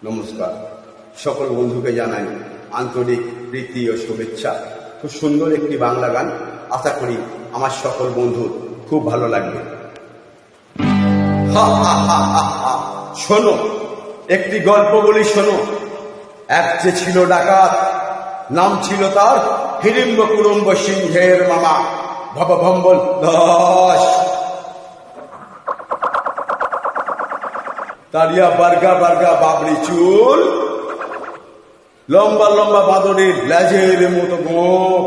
নমস্কার, সকল বন্ধুকে জানাই আন্তরিক প্রীতি ও শুভেচ্ছা। খুব সুন্দর একটি বাংলা গান, আশা করি আমার সকল বন্ধুর খুব ভালো লাগবে। শোনো, একটি গল্প বলি শোনো। এক যে ছিল ডাকাত, নাম ছিল তার হিড়িম্ব কুড়ম্ব সিংহের মামা ভবভম্বল দাস। তারিয়া বার্গা বার্গা বাবরি চুল, লম্বা লম্বা বাদরের লেজের মতো গোঁফ,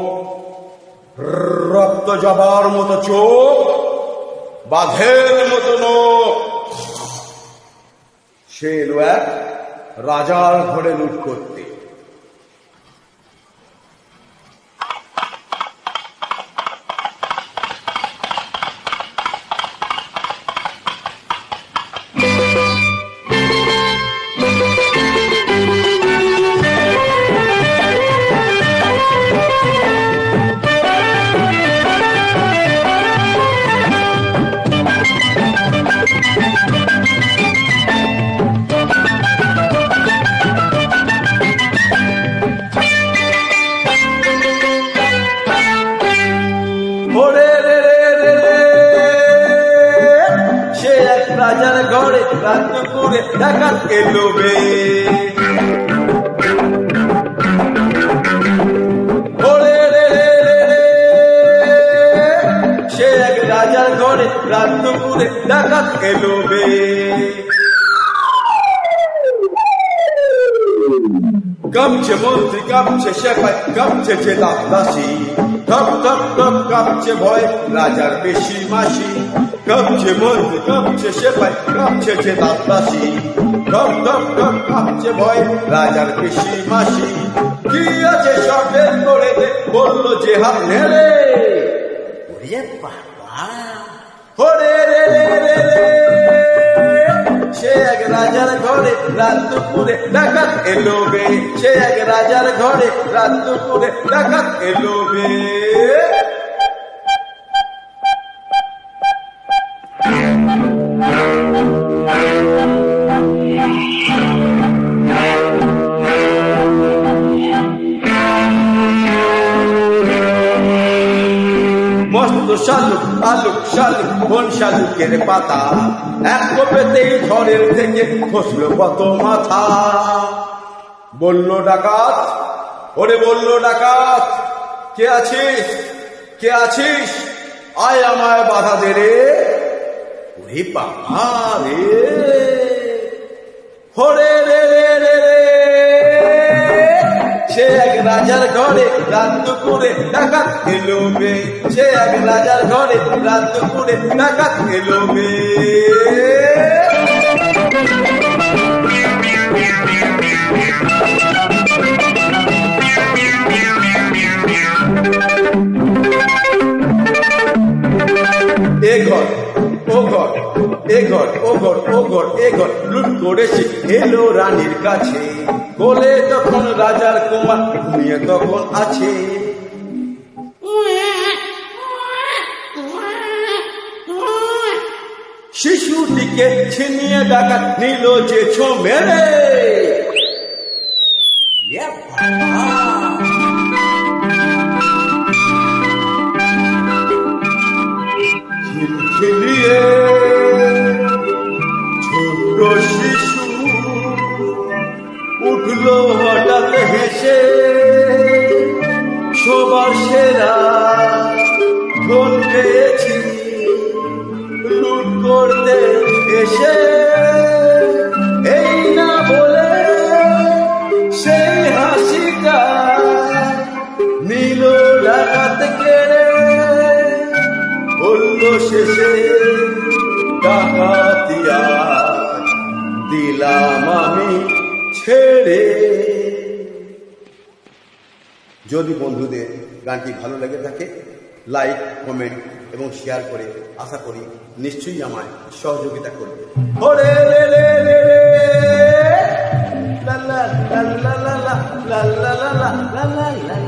রক্ত জবার মতো চোখ, বাঘের মতো নখ। সে এলো এক রাজার ঘরে লুট করতে। রাজার ঘরে রাত দুপুরে ডাকাত এলো বে। সে এক রাজার ঘরে রাত দুপুরে ডাকাত এলো বে। কাঁপছে মন্ত্রী, কাঁপছে সেপাই, কাঁপছে জেলা দাসী, ধপ ধপ ধপ কাঁপছে ভয় রাজার বেশি মাসি। কাঁপছে মন্ত্রী, কাঁপছে সেপাই, কাঁপছে জেলা দাসী, ধপ ধপ ধপ কাঁপছে ভয় রাজার বেশি মাসি। কি আছে সব বের করে দে, বললো যে হাত নেড়ে। ওরে বাবা, ওরে রে রে রে। সে এক রাজার ঘরে রাত দুপুরে ডাকাত এলো বে। সে এক রাজার ঘরে রাত দুপুরে ডাকাত এলো বে। মস্ত শালুক আলুক শালুক বন শালুকের পাতা, এক কোপেতেই ঝড়ের থেকে খসল কত মাথা। বলল ডাকাত, ওরে বলল ডাকাত, কে আছিস কে আছিস, আয় আমায় বাধা দে রে। ওরে বাবা রে, ওরে রে রে রে রে। সে এক রাজার ঘরে রাত দুপুরে ডাকাত এলো বে। সে এক রাজার ঘরে রাত দুপুরে ডাকাত এলো বে। এ ঘর ও ঘর, এ ঘর ও ঘর, ও ঘর এ ঘর লুট করেছে এলো রানীর কাছে। কোলে তখন রাজার কুমার ঘুমিয়ে তখন আছে। শিশুটিকে ছিনিয়ে ডাকাত নিল যে ছো মেরে। খিলখিলিয়ে ছোট্ট শিশু উঠলো হঠাৎ হেসে। সবার সেরা ঢোল পেয়েছি লুট করতে এসে। এই না বলে সেই হাসিটা নিল ডাকাত কেড়ে। বলল শেষে ডাকাতিয়া দিলাম আমি ছেড়ে। যদি বন্ধুদের গানটি ভালো লেগে থাকে, লাইক কমেন্ট এবং শেয়ার করে আশা করি নিশ্চয়ই আমায় সহযোগিতা করবে। ওরে রে রে রে লা লা লা লা লা লা লা লা লা লা লা লা।